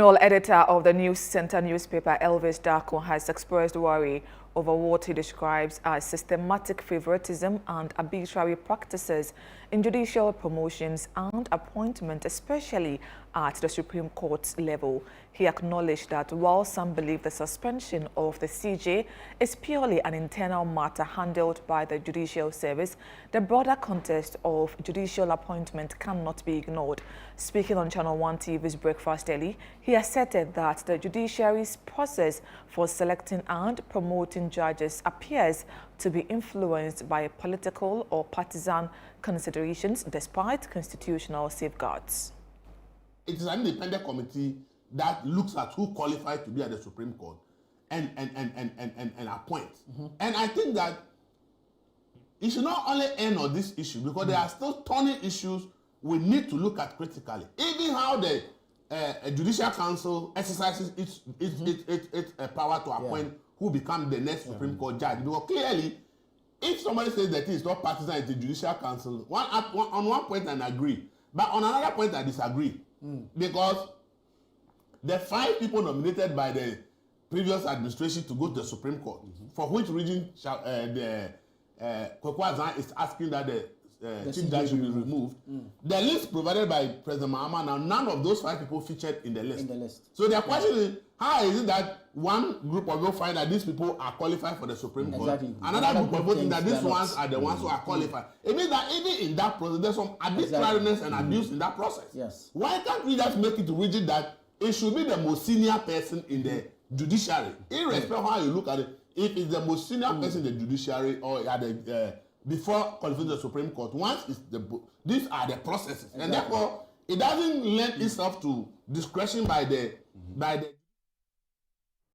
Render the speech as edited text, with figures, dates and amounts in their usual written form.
Editor of the News Center newspaper, Elvis Darko, has expressed worry over what he describes as systematic favoritism and arbitrary practices in judicial promotions and appointment, especially at the Supreme Court's level. He acknowledged that while some believe the suspension of the CJ is purely an internal matter handled by the Judicial Service, the broader context of judicial appointment cannot be ignored. Speaking on ChannelOne TV's Breakfast Early, he asserted that the judiciary's process for selecting and promoting judges appears to be influenced by political or partisan considerations despite constitutional safeguards. It is an independent committee that looks at who qualifies to be at the Supreme Court and appoint. And I think that it should not only end on this issue, because there are still thorny issues we need to look at critically. Even how the Judicial Council exercises its power to appoint who become the next Supreme Court judge. Because clearly, if somebody says that it's not partisan, it's the Judicial Council, on one point I agree, but on another point I disagree. Because the 5 people nominated by the previous administration to go to the Supreme Court, for which reason the Kwekwa is asking that the Chief Judge should be removed. The list provided by President Mahama, now none of those 5 people featured in the list. So the question is, how is it that one group of people find that these people are qualified for the Supreme Court? Another group of people think that these ones are the ones who are qualified. It means that even in that process, there's some arbitrariness and abuse in that process. Yes. Why can't we just make it rigid that it should be the most senior person in the judiciary, irrespective of how you look at it? If it's the most senior person in the judiciary or at the before qualifying the Supreme Court, once it's these are the processes, and therefore it doesn't lend itself to discretion by the